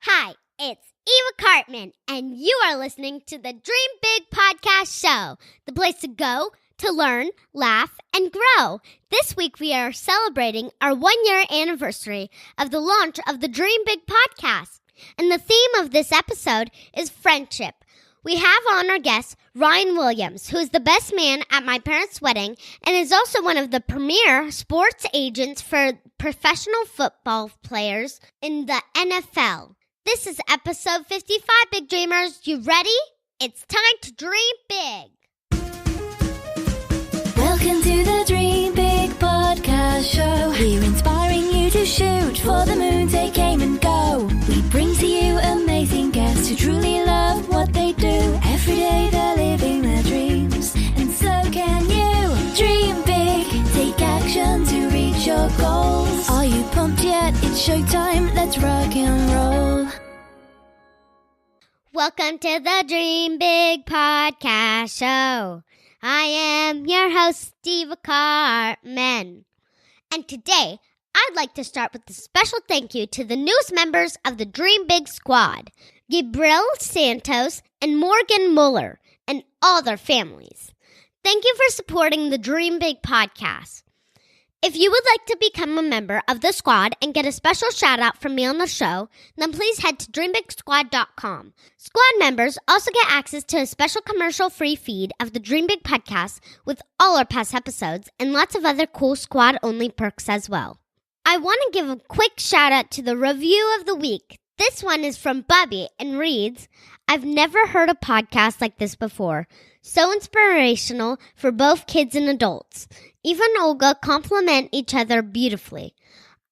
Hi, it's Eva Cartman, and you are listening to the Dream Big Podcast Show, the place to go to learn, laugh, and grow. This week we are celebrating our 1-year anniversary of the launch of the Dream Big Podcast, and the theme of this episode is friendship. We have on our guest Ryan Williams, who is the best man at my parents' wedding and is also one of the premier sports agents for professional football players in the NFL. This is episode 55, Big Dreamers. You ready? It's time to dream big. Welcome to the Dream Big Podcast Show. We're inspiring you to shoot for the moon, take aim and go. We bring to you amazing guests who truly love what they do. Every day they're living their dreams, and so can you. Dream big, take action to reach your goals. Are you pumped yet? It's showtime, let's rock and roll. Welcome to the Dream Big Podcast Show. I am your host, Steve Cartman. And today, I'd like to start with a special thank you to the newest members of the Dream Big Squad, Gabriel Santos and Morgan Muller, and all their families. Thank you for supporting the Dream Big Podcast. If you would like to become a member of the squad and get a special shout out from me on the show, then please head to dreambigsquad.com. Squad members also get access to a special commercial-free feed of the Dream Big Podcast with all our past episodes and lots of other cool squad-only perks as well. I want to give a quick shout out to the review of the week. This one is from Bubby and reads, I've never heard a podcast like this before. So inspirational for both kids and adults. Eva and Olga complement each other beautifully.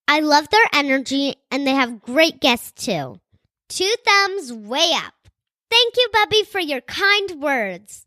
I love their energy, and they have great guests too. 2 thumbs way up. Thank you, Bubby, for your kind words.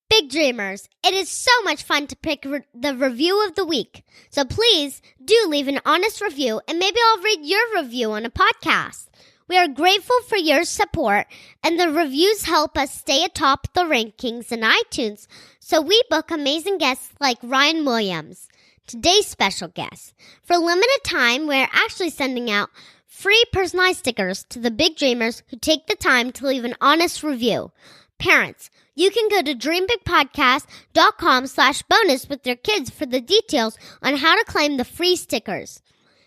Big Dreamers, it is so much fun to pick the review of the week. So please do leave an honest review, and maybe I'll read your review on a podcast. We are grateful for your support, and the reviews help us stay atop the rankings in iTunes, so we book amazing guests like Ryan Williams, today's special guest. For a limited time, we're actually sending out free personalized stickers to the Big Dreamers who take the time to leave an honest review. Parents, you can go to dreambigpodcast.com/bonus with your kids for the details on how to claim the free stickers.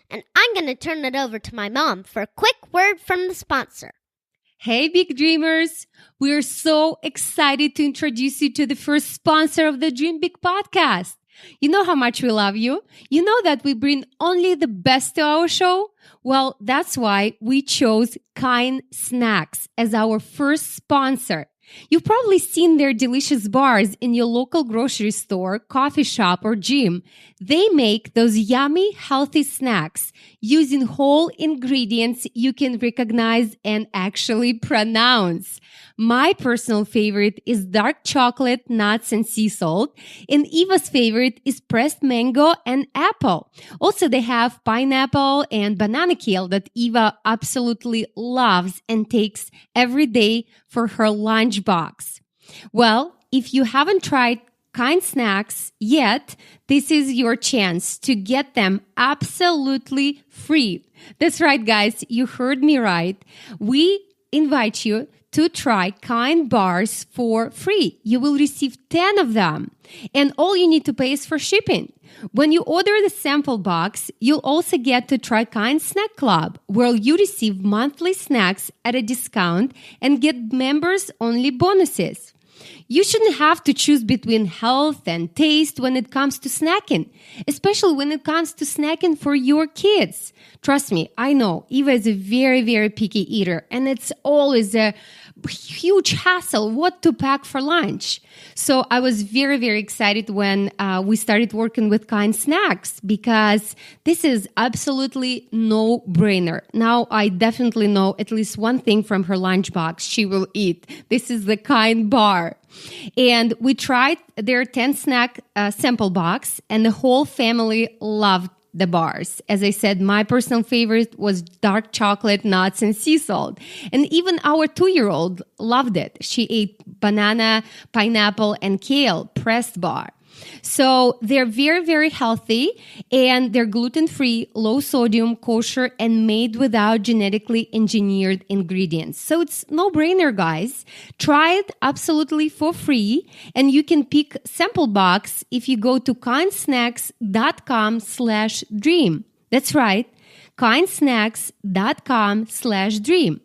And I'm going to turn it over to my mom for a quick word from the sponsor. Hey, Big Dreamers! We're so excited to introduce you to the first sponsor of the Dream Big Podcast. You know how much we love you. You know that we bring only the best to our show. Well, that's why we chose Kind Snacks as our first sponsor. You've probably seen their delicious bars in your local grocery store, coffee shop, or gym. They make those yummy, healthy snacks using whole ingredients you can recognize and actually pronounce. My personal favorite is dark chocolate, nuts, and sea salt. And Eva's favorite is pressed mango and apple. Also, they have pineapple and banana kale that Eva absolutely loves and takes every day for her lunchbox. Well, if you haven't tried Kind Snacks yet, this is your chance to get them absolutely free. That's right, guys. You heard me right. We invite you to try Kind bars for free. You will receive 10 of them, and all you need to pay is for shipping. When you order the sample box, you'll also get to try Kind Snack Club, where you receive monthly snacks at a discount and get members-only bonuses. You shouldn't have to choose between health and taste when it comes to snacking, especially when it comes to snacking for your kids. Trust me, I know Eva is a very, very picky eater, and it's always a huge hassle what to pack for lunch. So I was very, very excited when we started working with Kind Snacks, because this is absolutely no-brainer. Now I definitely know at least one thing from her lunchbox she will eat. This is the Kind bar. And we tried their 10 snack sample box, and the whole family loved the bars. As I said, my personal favorite was dark chocolate, nuts, and sea salt. And even our 2-year-old loved it. She ate banana, pineapple, and kale pressed bar. So they're very, very healthy, and they're gluten-free, low sodium, kosher, and made without genetically engineered ingredients. So it's no-brainer, guys. Try it absolutely for free, and you can pick sample box if you go to kindsnacks.com/dream. That's right, kindsnacks.com/dream.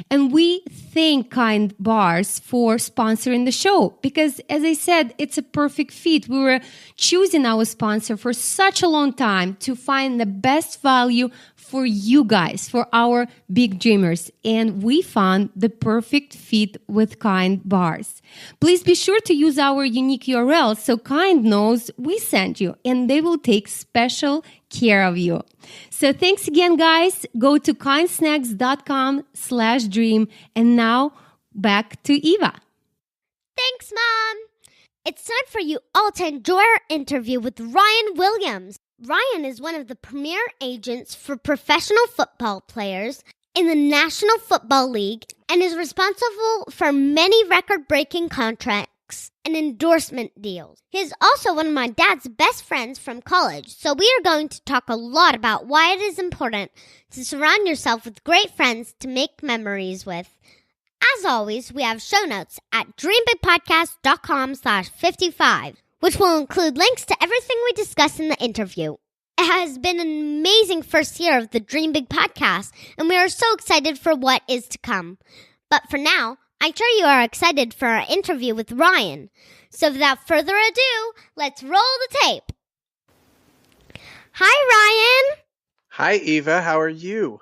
And we thank Kind Bars for sponsoring the show because, as I said, it's a perfect fit. We were choosing our sponsor for such a long time to find the best value for you guys, for our big dreamers. And we found the perfect fit with Kind Bars. Please be sure to use our unique URL so Kind knows we sent you, and they will take special care of you. So thanks again, guys. Go to kindsnacks.com/dream. And now back to Eva. Thanks, Mom. It's time for you all to enjoy our interview with Ryan Williams. Ryan is one of the premier agents for professional football players in the National Football League and is responsible for many record-breaking contracts and endorsement deals. He is also one of my dad's best friends from college, so we are going to talk a lot about why it is important to surround yourself with great friends to make memories with. As always, we have show notes at dreambigpodcast.com/55, which will include links to everything we discuss in the interview. It has been an amazing first year of the Dream Big podcast, and we are so excited for what is to come. But for now, I'm sure you are excited for our interview with Ryan. So without further ado, let's roll the tape. Hi, Ryan. Hi, Eva. How are you?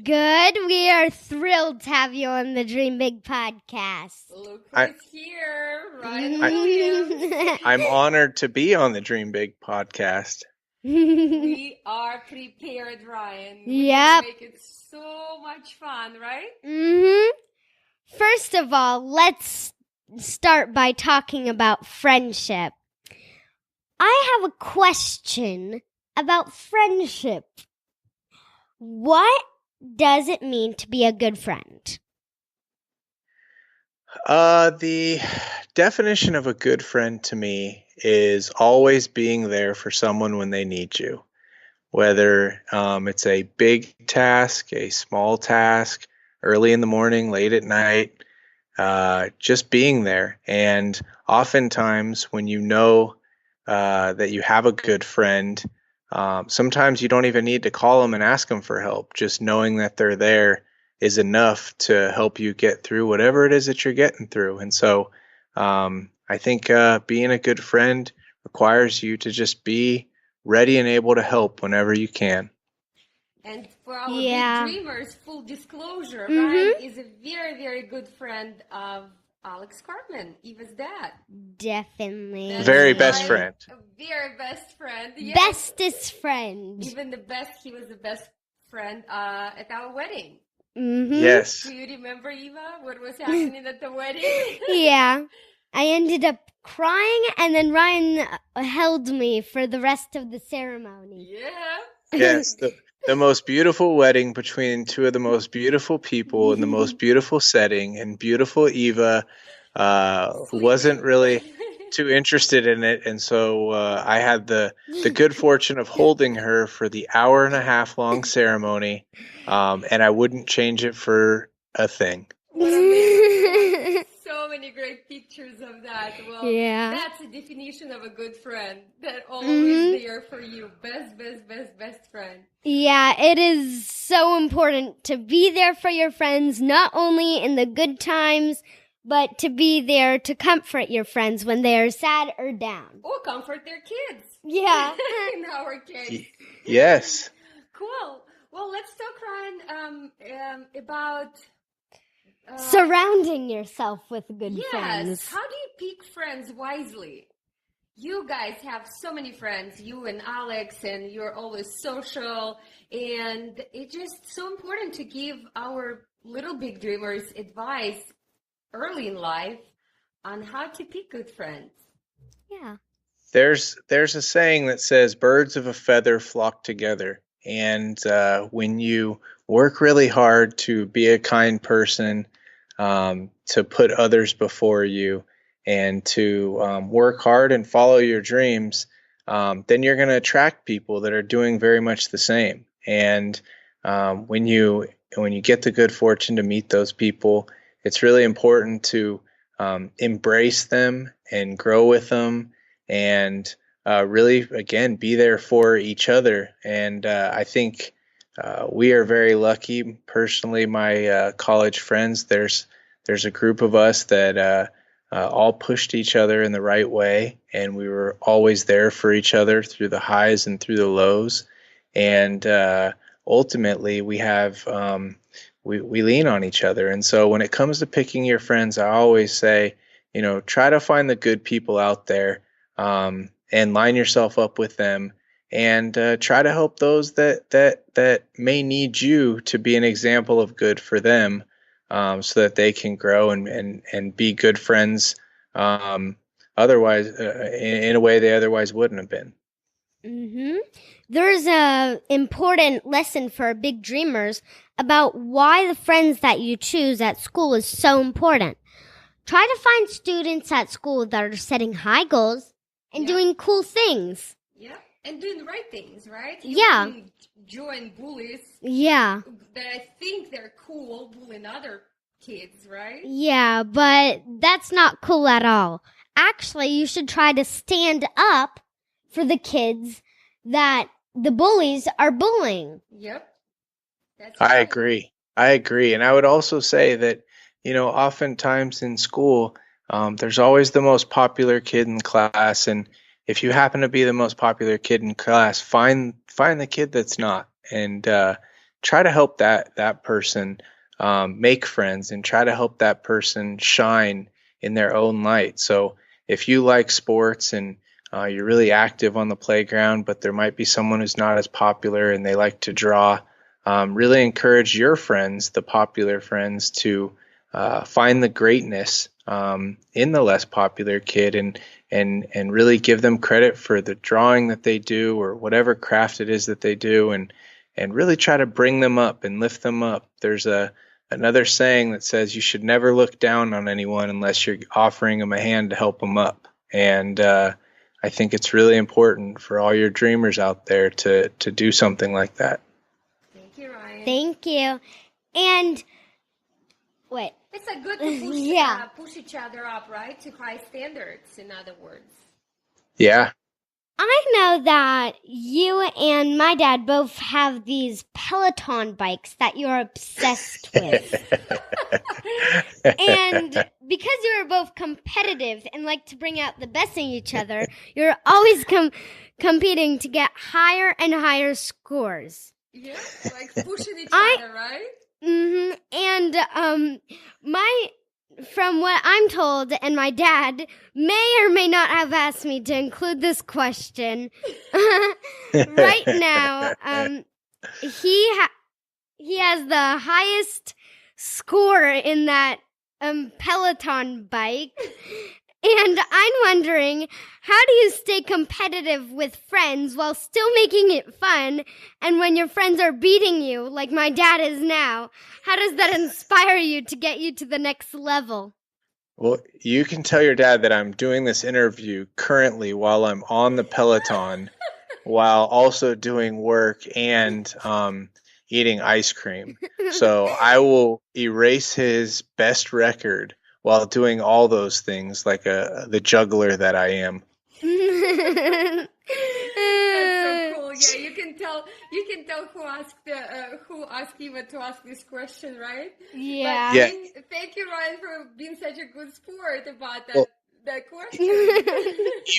Good. We are thrilled to have you on the Dream Big podcast. Look who's here, Ryan Williams. I'm honored to be on the Dream Big podcast. We are prepared, Ryan. Yep. Make it so much fun, right? First of all, let's start by talking about friendship. I have a question about friendship. What does it mean to be a good friend? The definition of a good friend to me is always being there for someone when they need you. Whether it's a big task, a small task, early in the morning, late at night, just being there. And oftentimes when you know that you have a good friend, sometimes you don't even need to call them and ask them for help. Just knowing that they're there is enough to help you get through whatever it is that you're getting through. And so I think being a good friend requires you to just be ready and able to help whenever you can. And for our big dreamers, full disclosure, Ryan is a very, very good friend of Alex Cartman, Eva's dad. Definitely. Very best friend. A very best friend. Yes. Bestest friend. Even the best, he was the best friend at our wedding. Yes. Do you remember, Eva, what was happening at the wedding? Yeah. I ended up crying, and then Ryan held me for the rest of the ceremony. Yeah. Yes, the most beautiful wedding between two of the most beautiful people in the most beautiful setting, and beautiful Eva wasn't really too interested in it, and so I had the good fortune of holding her for the 1.5 hour long ceremony, and I wouldn't change it for a thing. So many great pictures of that. Well, that's the definition of a good friend. That always there for you. Best friend. Yeah, it is so important to be there for your friends, not only in the good times, but to be there to comfort your friends when they are sad or down. Or comfort their kids. Yeah. In our case. Yes. Cool. Well, let's talk, Ryan, about... surrounding yourself with good friends. Yes. How do you pick friends wisely? You guys have so many friends, you and Alex, and you're always social. And it's just so important to give our little big dreamers advice early in life on how to pick good friends. Yeah. There's a saying that says birds of a feather flock together. And when you work really hard to be a kind person, to put others before you, and to work hard and follow your dreams, then you're going to attract people that are doing very much the same. And when you get the good fortune to meet those people, it's really important to embrace them and grow with them, and really, again, be there for each other. And I think we are very lucky. Personally, my college friends, there's a group of us that all pushed each other in the right way, and we were always there for each other through the highs and through the lows. And ultimately, we have we lean on each other. And so when it comes to picking your friends, I always say, try to find the good people out there, and line yourself up with them, and try to help those that may need you to be an example of good for them, so that they can grow and be good friends, otherwise, in a way they otherwise wouldn't have been. Mm-hmm. There's a important lesson for big dreamers about why the friends that you choose at school is so important. Try to find students at school that are setting high goals and doing cool things. Yeah, and doing the right things, right? Yeah. You join bullies. Yeah. That I think they're cool, bullying other kids, right? Yeah, but that's not cool at all. Actually, you should try to stand up for the kids that the bullies are bullying. Yep. That's I right. agree. And I would also say that, oftentimes in school, there's always the most popular kid in class. And if you happen to be the most popular kid in class, find the kid that's not, and try to help that person make friends, and try to help that person shine in their own light. So if you like sports and you're really active on the playground, but there might be someone who's not as popular and they like to draw, really encourage your friends, the popular friends, to find the greatness in the less popular kid, and really give them credit for the drawing that they do, or whatever craft it is that they do, and really try to bring them up and lift them up. There's another saying that says you should never look down on anyone unless you're offering them a hand to help them up. And I think it's really important for all your dreamers out there to do something like that. Thank you, Ryan. Thank you. And wait. It's a good to push, Yeah. Push each other up, right? To high standards, in other words. I Yeah. know that you and my dad both have these Peloton bikes that you're obsessed with. And because you're both competitive and like to bring out the best in each other, you're always competing to get higher and higher scores. Yeah, like pushing each other, right? Mm-hmm. And from what I'm told, and my dad may or may not have asked me to include this question. Right now, he has the highest score in that Peloton bike. And I'm wondering, how do you stay competitive with friends while still making it fun? And when your friends are beating you, like my dad is now, how does that inspire you to get you to the next level? Well, you can tell your dad that I'm doing this interview currently while I'm on the Peloton, while also doing work and eating ice cream. So I will erase his best record while doing all those things, like the juggler that I am. That's so cool. Yeah, you can tell who asked Eva to ask this question, right? Yeah. But Yeah. thank you, Ryan, for being such a good sport about that. Well- That question.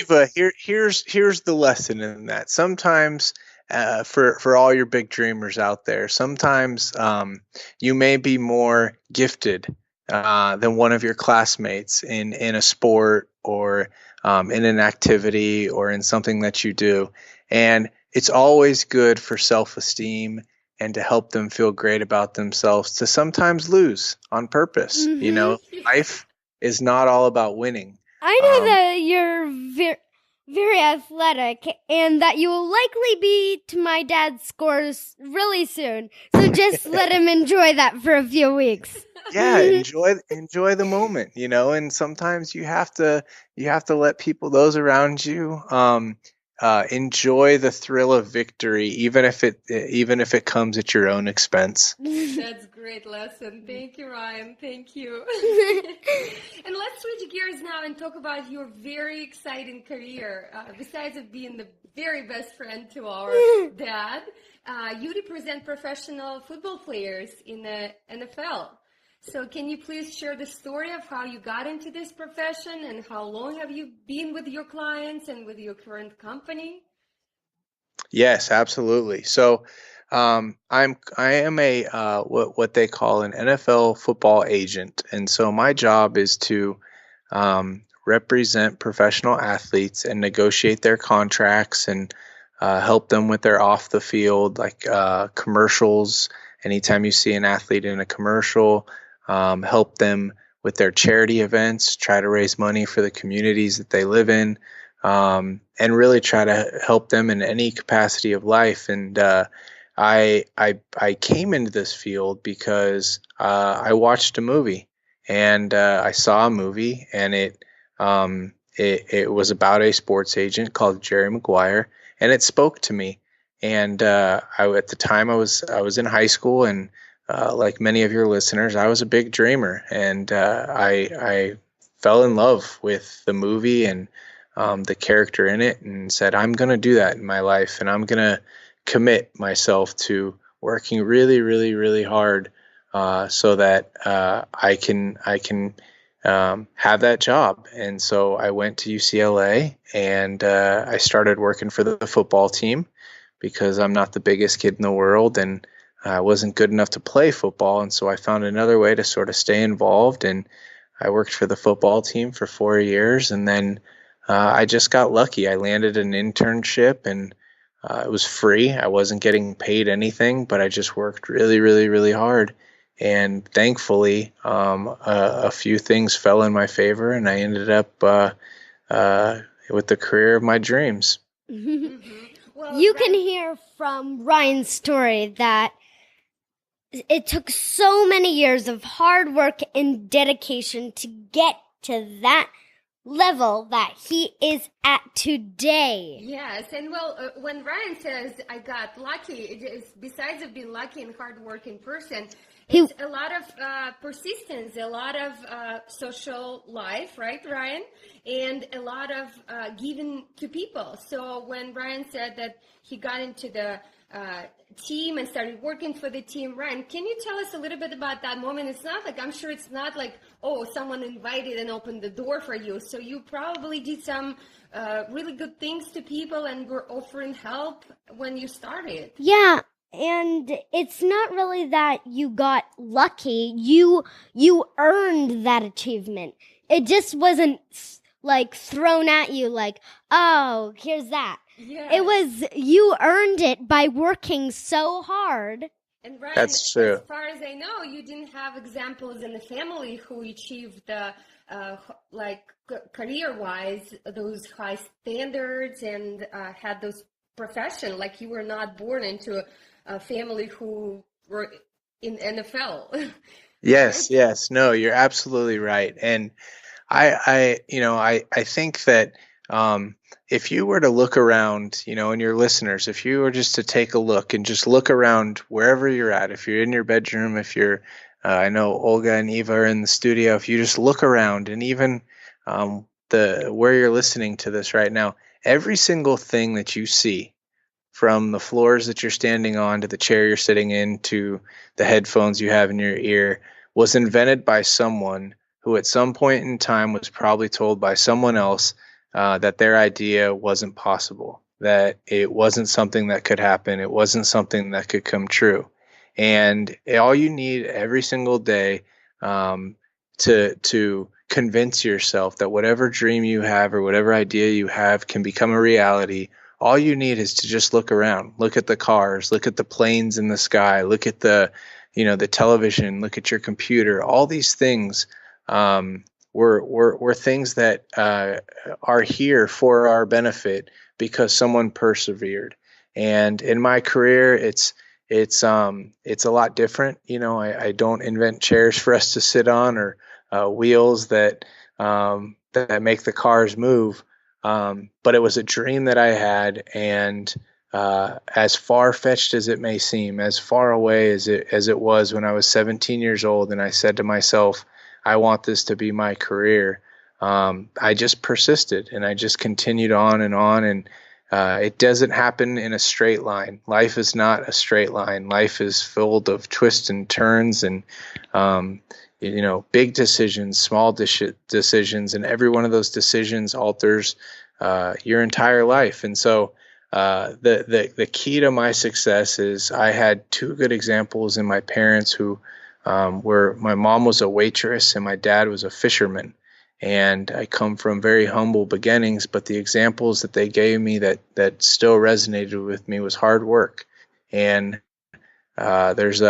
Eva, here's the lesson in that. Sometimes, for all your big dreamers out there, sometimes you may be more gifted than one of your classmates in a sport, or in an activity, or in something that you do. And it's always good for self-esteem and to help them feel great about themselves to sometimes lose on purpose. Mhm. Life is not all about winning. I know that you're very athletic, and that you will likely beat my dad's scores really soon. So just let him enjoy that for a few weeks. Yeah, enjoy the moment, and sometimes you have to let people, those around you, enjoy the thrill of victory, even if it comes at your own expense. That's great lesson. Thank you, Ryan. Thank you. And let's switch gears now and talk about your very exciting career. Besides of being the very best friend to our dad, you represent professional football players in the NFL. So can you please share the story of how you got into this profession and how long have you been with your clients and with your current company? Yes, absolutely. So, I am a what they call an NFL football agent, and so my job is to represent professional athletes and negotiate their contracts and help them with their off the field, like commercials. Anytime you see an athlete in a commercial, help them with their charity events, try to raise money for the communities that they live in, and really try to help them in any capacity of life. And I came into this field because I watched a movie, and I saw a movie, and it was about a sports agent called Jerry Maguire, and it spoke to me. And at the time I was in high school, and like many of your listeners, I was a big dreamer, and I fell in love with the movie and the character in it, and said, I'm going to do that in my life, and I'm going to commit myself to working really, really, really hard so that I can have that job. And so I went to UCLA, and I started working for the football team because I'm not the biggest kid in the world, and I wasn't good enough to play football. And so I found another way to sort of stay involved, and I worked for the football team for 4 years, and then I just got lucky. I landed an internship, and it was free. I wasn't getting paid anything, but I just worked really, really, really hard. And thankfully, a few things fell in my favor, and I ended up with the career of my dreams. Well, You can hear from Ryan's story that it took so many years of hard work and dedication to get to that level that he is at today. Yes, and well, when Ryan says I got lucky, it is, besides of being lucky and hardworking person, it's a lot of persistence, a lot of social life, right, Ryan? And a lot of giving to people. So when Ryan said that he got into the team and started working for the team, Ryan, can you tell us a little bit about that moment? It's not like, I'm sure it's not like, oh, someone invited and opened the door for you. So you probably did some really good things to people and were offering help when you started. Yeah, and it's not really that you got lucky. You earned that achievement. It just wasn't like thrown at you like, oh, here's that. Yeah. It was, you earned it by working so hard. And Ryan, That's true. as far as I know, you didn't have examples in the family who achieved the career-wise those high standards and had those profession. Like you were not born into a family who were in NFL. Yes. No, you're absolutely right. And I think that if you were to look around, and your listeners, if you were just to take a look and just look around wherever you're at, if you're in your bedroom, if you're, I know Olga and Eva are in the studio, if you just look around, and even where you're listening to this right now, every single thing that you see, from the floors that you're standing on to the chair you're sitting in to the headphones you have in your ear, was invented by someone who at some point in time was probably told by someone else that their idea wasn't possible, that it wasn't something that could happen, it wasn't something that could come true. And all you need every single day to convince yourself that whatever dream you have or whatever idea you have can become a reality, all you need is to just look around, look at the cars, look at the planes in the sky, look at the television, look at your computer, all these things were things that are here for our benefit because someone persevered. And in my career, it's a lot different. I don't invent chairs for us to sit on, or wheels that make the cars move. But it was a dream that I had, and as far-fetched as it may seem, as far away as it was when I was 17 years old, and I said to myself, I want this to be my career. I just persisted, and I just continued on, and it doesn't happen in a straight line. Life is not a straight line. Life is filled of twists and turns, and big decisions, small decisions, and every one of those decisions alters your entire life. And so the key to my success is I had two good examples in my parents who my mom was a waitress and my dad was a fisherman. And I come from very humble beginnings, but the examples that they gave me that still resonated with me was hard work. And there's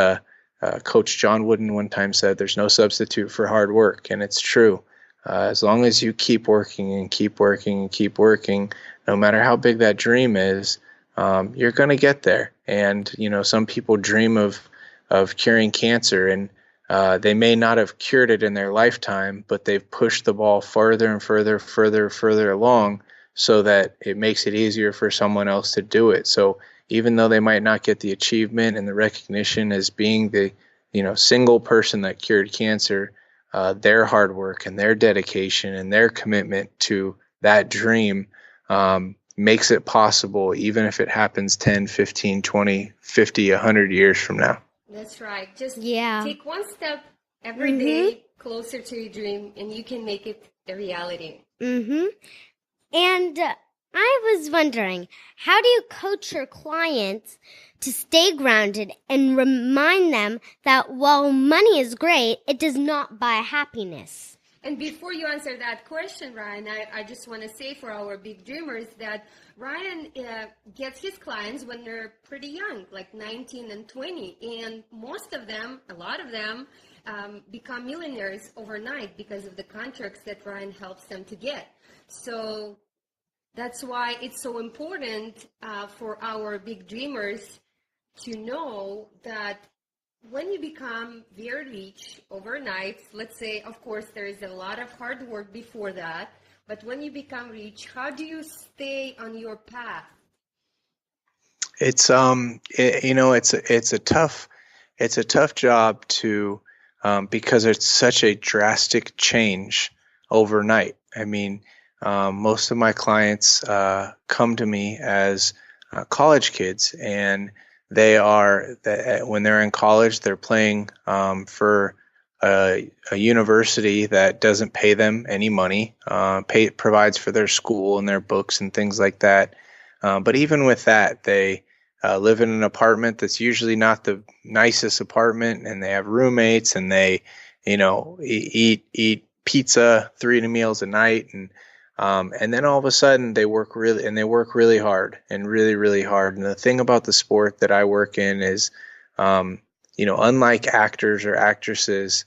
Coach John Wooden one time said, there's no substitute for hard work. And it's true. As long as you keep working and keep working and keep working, no matter how big that dream is, you're going to get there. And, some people dream of curing cancer, and they may not have cured it in their lifetime, but they've pushed the ball further and further along so that it makes it easier for someone else to do it. So even though they might not get the achievement and the recognition as being the single person that cured cancer, their hard work and their dedication and their commitment to that dream makes it possible, even if it happens 10, 15, 20, 50, 100 years from now. That's right. Just take one step every day closer to your dream, and you can make it a reality. Mm-hmm. And I was wondering, how do you coach your clients to stay grounded and remind them that while money is great, it does not buy happiness? And before you answer that question, Ryan, I just want to say for our big dreamers that Ryan gets his clients when they're pretty young, like 19 and 20. And most of them, a lot of them, become millionaires overnight because of the contracts that Ryan helps them to get. So that's why it's so important for our big dreamers to know that when you become very rich overnight, let's say, of course, there is a lot of hard work before that, but when you become rich, how do you stay on your path? It's it's a tough job to because it's such a drastic change overnight. I mean, most of my clients come to me as college kids, and when they're in college, they're playing for a university that doesn't pay them any money, provides for their school and their books and things like that. But even with that, they live in an apartment that's usually not the nicest apartment, and they have roommates, and they, eat pizza 3 meals a night, and then all of a sudden they work really hard and really hard. And the thing about the sport that I work in is, unlike actors or actresses,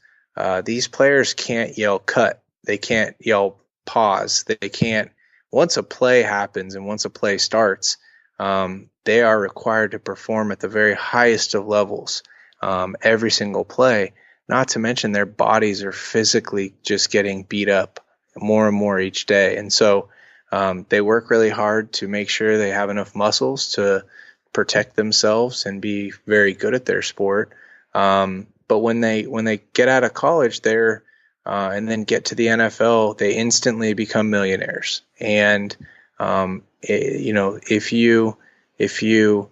these players can't yell cut. They can't yell pause. They can't, once a play happens and once a play starts, they are required to perform at the very highest of levels, every single play, not to mention their bodies are physically just getting beat up more and more each day. And so they work really hard to make sure they have enough muscles to protect themselves and be very good at their sport. But when they get out of college, and then get to the NFL, they instantly become millionaires. And if you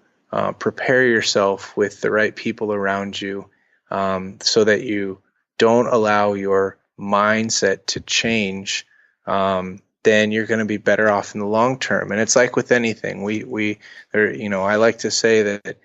prepare yourself with the right people around you, so that you don't allow your mindset to change, then you're going to be better off in the long term. And it's like with anything, I like to say that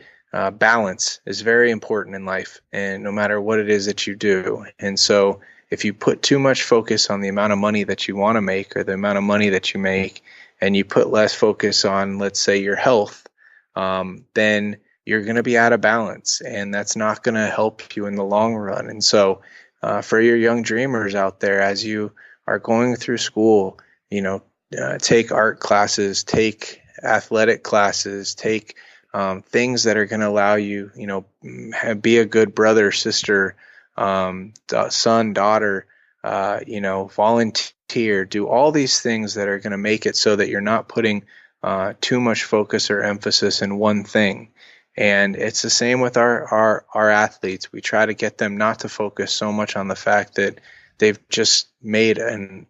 balance is very important in life, and no matter what it is that you do. And so if you put too much focus on the amount of money that you want to make or the amount of money that you make, and you put less focus on, let's say, your health, then you're going to be out of balance, and that's not going to help you in the long run. And so for your young dreamers out there, as you are going through school, take art classes, take athletic classes, take things that are going to allow you, be a good brother, sister, son, daughter, volunteer, do all these things that are going to make it so that you're not putting too much focus or emphasis in one thing. And it's the same with our athletes. We try to get them not to focus so much on the fact that they've just made an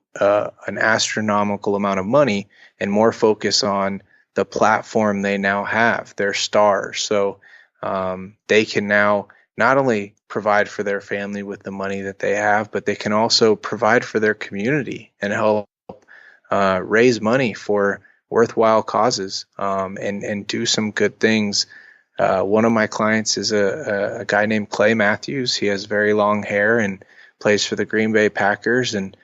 astronomical amount of money, and more focus on the platform they now have, their stars. So they can now not only provide for their family with the money that they have, but they can also provide for their community and help raise money for worthwhile causes, and do some good things. One of my clients is a guy named Clay Matthews. He has very long hair and plays for the Green Bay Packers, and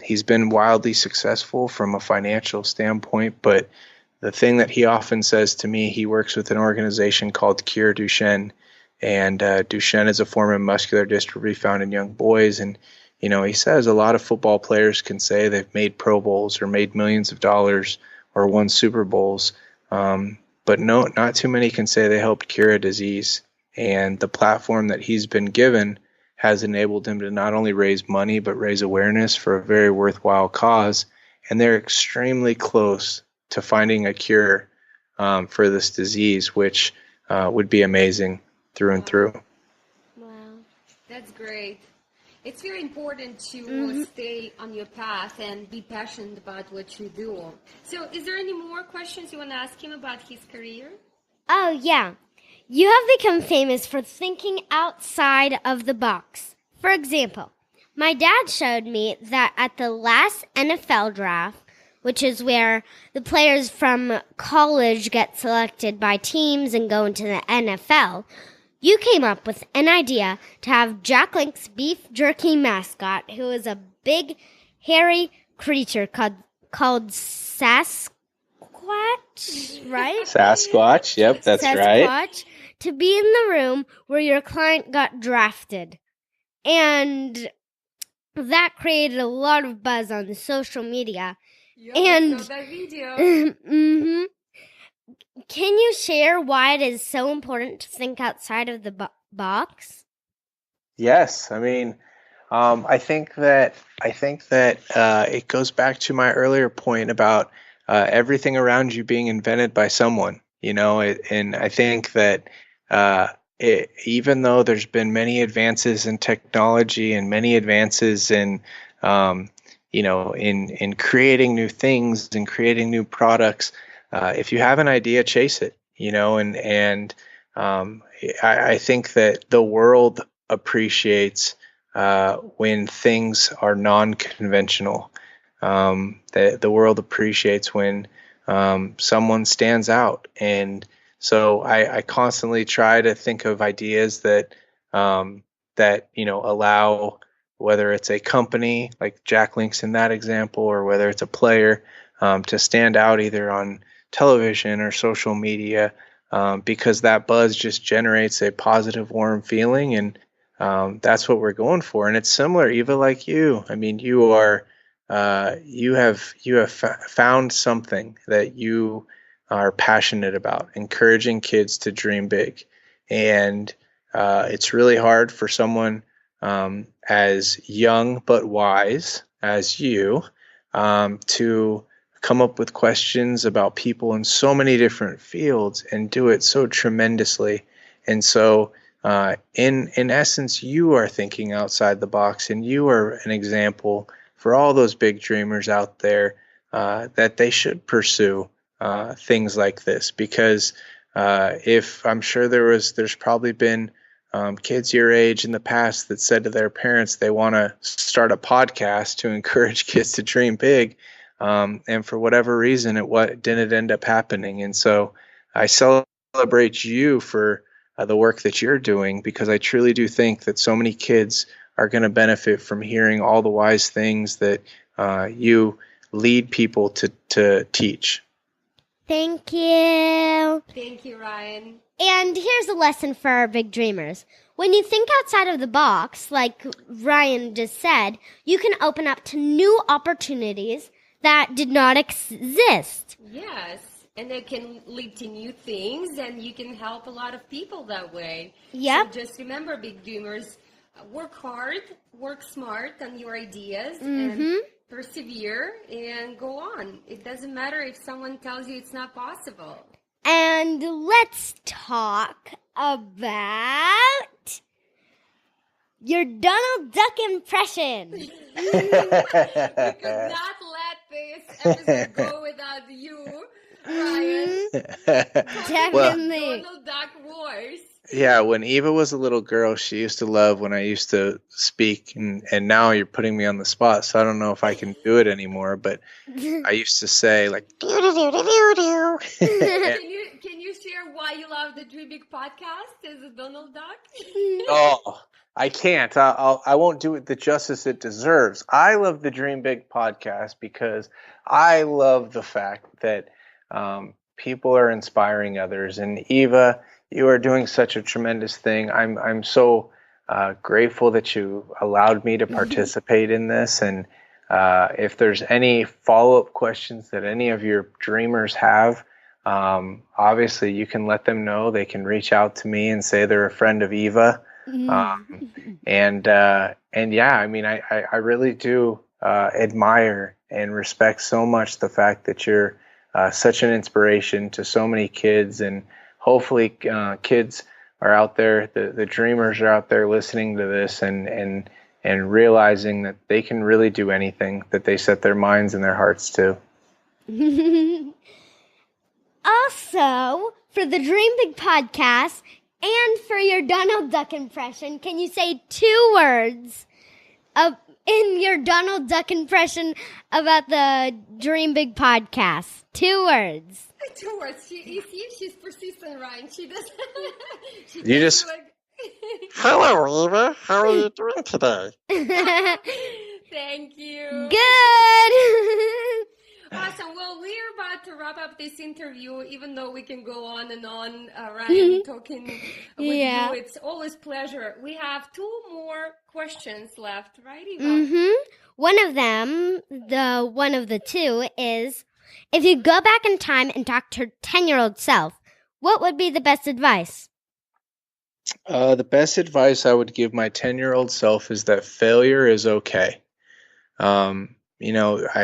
he's been wildly successful from a financial standpoint. But the thing that he often says to me, he works with an organization called Cure Duchenne, and Duchenne is a form of muscular dystrophy found in young boys. And he says a lot of football players can say they've made Pro Bowls or made millions of dollars or won Super Bowls, but no, not too many can say they helped cure a disease. And the platform that he's been given has enabled him to not only raise money, but raise awareness for a very worthwhile cause. And they're extremely close to finding a cure for this disease, which would be amazing through and through. Wow, that's great. It's very important to stay on your path and be passionate about what you do. So is there any more questions you want to ask him about his career? Oh, yeah. You have become famous for thinking outside of the box. For example, my dad showed me that at the last NFL draft, which is where the players from college get selected by teams and go into the NFL, you came up with an idea to have Jack Link's beef jerky mascot, who is a big, hairy creature called Sasquatch, right? Sasquatch, yep, that's right. Sasquatch, to be in the room where your client got drafted. And that created a lot of buzz on the social media. I saw that video. Can you share why it is so important to think outside of the box? Yes, I mean, I think that it goes back to my earlier point about everything around you being invented by someone, and I think that even though there's been many advances in technology and many advances in in creating new things and creating new products, if you have an idea, chase it, and I think that the world appreciates when things are non-conventional. The world appreciates when someone stands out. And so I constantly try to think of ideas that allow, whether it's a company like Jack Link's in that example, or whether it's a player, to stand out either on television or social media, because that buzz just generates a positive, warm feeling. And that's what we're going for. And it's similar, Eva, like you. I mean, you have found something that you are passionate about, encouraging kids to dream big. And it's really hard for someone as young but wise as you to come up with questions about people in so many different fields and do it so tremendously. And so in essence, you are thinking outside the box, and you are an example for all those big dreamers out there that they should pursue things like this. Because if I'm sure there's probably been kids your age in the past that said to their parents they want to start a podcast to encourage kids to dream big, and for whatever reason it didn't end up happening. And so I celebrate you for the work that you're doing, because I truly do think that so many kids are going to benefit from hearing all the wise things that you lead people to teach. Thank you. Thank you, Ryan. And here's a lesson for our big dreamers. When you think outside of the box, like Ryan just said, you can open up to new opportunities that did not exist. Yes, and it can lead to new things, and you can help a lot of people that way. Yep. So just remember, big dreamers, work hard, work smart on your ideas, and persevere and go on. It doesn't matter if someone tells you it's not possible. And let's talk about your Donald Duck impression. We could not let this episode go without you, Ryan. Definitely. Donald Duck voice. Yeah, when Eva was a little girl, she used to love when I used to speak, and now you're putting me on the spot, so I don't know if I can do it anymore, but I used to say, like, do-do-do-do-do-do. Can you share why you love the Dream Big podcast as a Donald Duck? Oh, I can't. I won't do it the justice it deserves. I love the Dream Big podcast because I love the fact that people are inspiring others, and Eva, you are doing such a tremendous thing. I'm so grateful that you allowed me to participate in this. And if there's any follow-up questions that any of your dreamers have, obviously you can let them know. They can reach out to me and say they're a friend of Eva. And yeah, I mean, I really do admire and respect so much the fact that you're such an inspiration to so many kids, and hopefully kids are out there, the dreamers are out there listening to this and realizing that they can really do anything that they set their minds and their hearts to. Also, for the Dream Big podcast and for your Donald Duck impression, can you say 2 words in your Donald Duck impression about the Dream Big podcast? 2 words. 2 words. She's persistent, Ryan. She does. You just. Hello, Eva. How are you doing today? Thank you. Good. Awesome. Well, we're about to wrap up this interview, even though we can go on and on, Ryan, talking with you. It's always a pleasure. We have 2 more questions left, right, Eva? One of them, one of the 2 is, if you go back in time and talk to your 10-year-old self, what would be the best advice? The best advice I would give my 10-year-old self is that failure is okay. I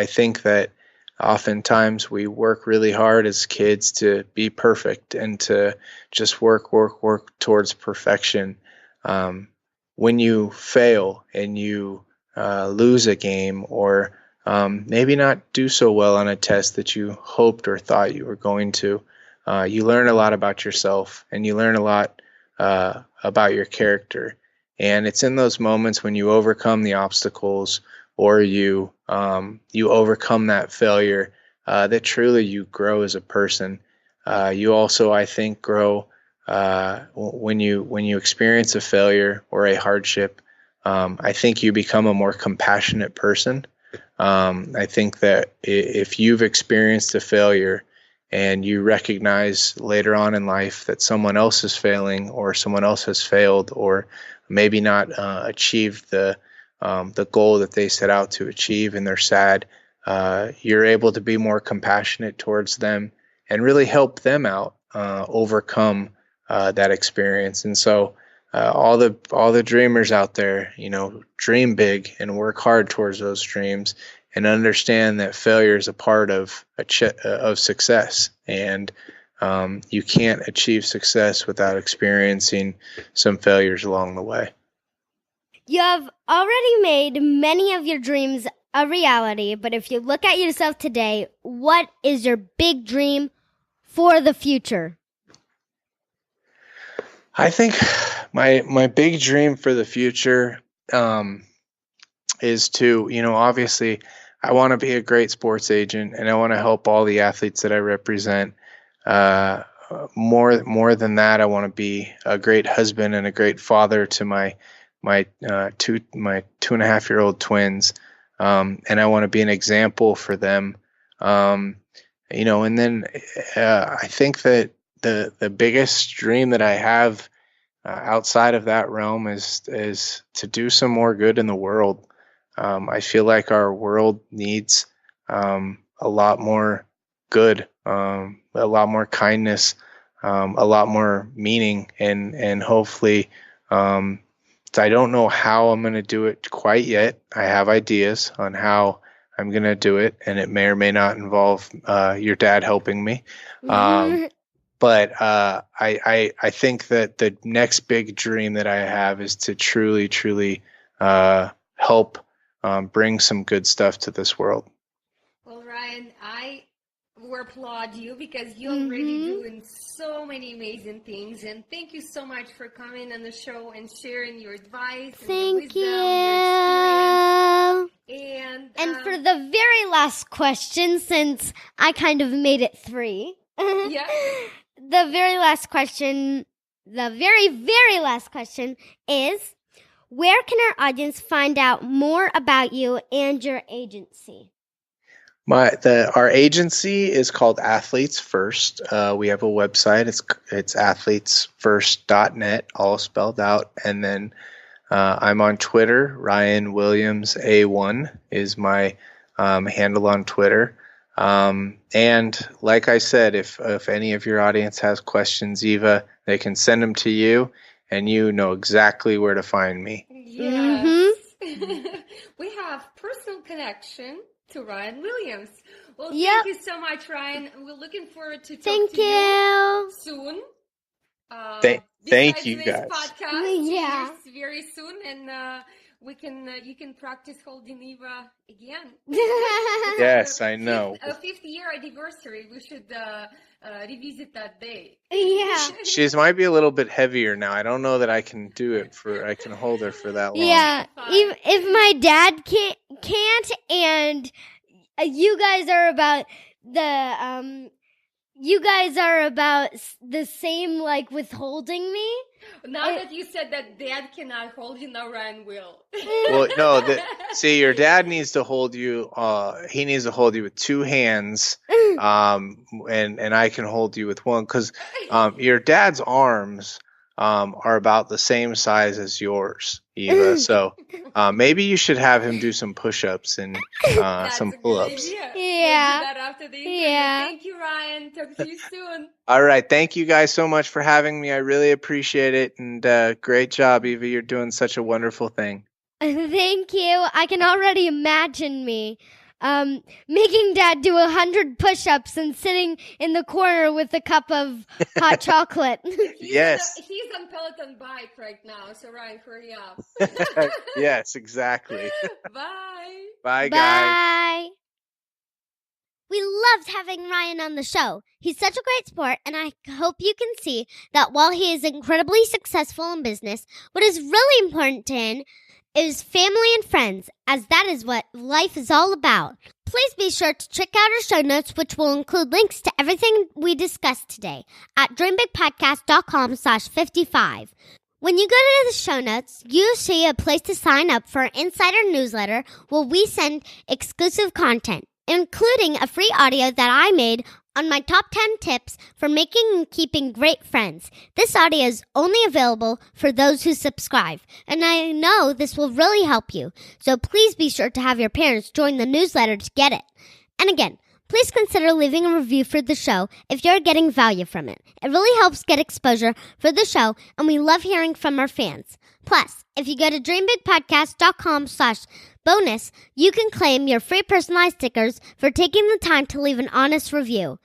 think that oftentimes we work really hard as kids to be perfect and to just work towards perfection. When you fail and you lose a game, or maybe not do so well on a test that you hoped or thought you were going to, you learn a lot about yourself, and you learn a lot about your character. And it's in those moments when you overcome the obstacles, or you overcome that failure, that truly you grow as a person. You also, I think, grow when you experience a failure or a hardship. I think you become a more compassionate person. I think that if you've experienced a failure and you recognize later on in life that someone else is failing, or someone else has failed, or maybe not achieved the goal that they set out to achieve, and they're sad, you're able to be more compassionate towards them and really help them out overcome that experience. And so all the dreamers out there, dream big and work hard towards those dreams, and understand that failure is a part of success. And you can't achieve success without experiencing some failures along the way. You have already made many of your dreams a reality, but if you look at yourself today, what is your big dream for the future? I think my big dream for the future is to, obviously I want to be a great sports agent, and I want to help all the athletes that I represent. More than that, I want to be a great husband and a great father to my 2.5-year-old twins. And I want to be an example for them. And then I think that the biggest dream that I have outside of that realm is to do some more good in the world. I feel like our world needs a lot more good, a lot more kindness, a lot more meaning, and hopefully, I don't know how I'm going to do it quite yet. I have ideas on how I'm going to do it, and it may or may not involve your dad helping me. But I think that the next big dream that I have is to truly, truly help bring some good stuff to this world. Well, Ryan, I will applaud you because you're already doing so many amazing things. And thank you so much for coming on the show and sharing your advice and your Thank wisdom, you. your experience. And for the very last question, since I kind of made it 3. Yeah. The very last question is, where can our audience find out more about you and your agency? Our agency is called Athletes First. We have a website. It's athletesfirst.net, all spelled out. And then I'm on Twitter. Ryan Williams A1 is my handle on Twitter. And like I said, if any of your audience has questions, Eva, they can send them to you, and you know exactly where to find me. Yes. We have personal connection to Ryan Williams. Well, thank you so much, Ryan. We're looking forward to talking to you soon. Thank you, this guys. Podcast, very soon, and you can practice holding Eva again. Yes, I know. 50-year anniversary. We should revisit that day. Yeah. She's might be a little bit heavier now. I don't know that I can I can hold her for that long. Yeah. If my dad can't, and you guys are about the same, like, with holding me. Now that you said that Dad cannot hold you, now Ryan will. Well, no. See, your dad needs to hold you. He needs to hold you with 2 hands, and I can hold you with one, because your dad's arms are about the same size as yours, Eva. So maybe you should have him do some push-ups and some pull-ups. Yeah. Yeah. We'll do that after the interview. Yeah. Thank you, Ryan. Talk to you soon. All right. Thank you guys so much for having me. I really appreciate it. And great job, Eva. You're doing such a wonderful thing. Thank you. I can already imagine me making Dad do 100 push-ups and sitting in the corner with a cup of hot chocolate. Yes. He's on Peloton bike right now, so Ryan, hurry up. Yes, exactly. Bye. Bye, guys. Bye. We loved having Ryan on the show. He's such a great sport, and I hope you can see that while he is incredibly successful in business, what is really important to him is family and friends, as that is what life is all about. Please be sure to check out our show notes, which will include links to everything we discussed today at dreambigpodcast.com/55. When you go to the show notes, you'll see a place to sign up for our insider newsletter where we send exclusive content, including a free audio that I made on my top 10 tips for making and keeping great friends. This audio is only available for those who subscribe, and I know this will really help you. So please be sure to have your parents join the newsletter to get it. And again, please consider leaving a review for the show if you're getting value from it. It really helps get exposure for the show, and we love hearing from our fans. Plus, if you go to dreambigpodcast.com/bonus, you can claim your free personalized stickers for taking the time to leave an honest review.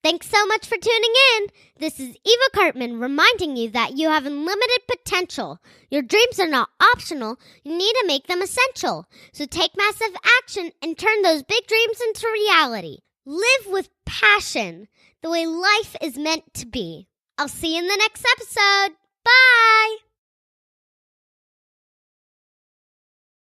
Thanks so much for tuning in. This is Eva Cartman reminding you that you have unlimited potential. Your dreams are not optional. You need to make them essential. So take massive action and turn those big dreams into reality. Live with passion, the way life is meant to be. I'll see you in the next episode. Bye!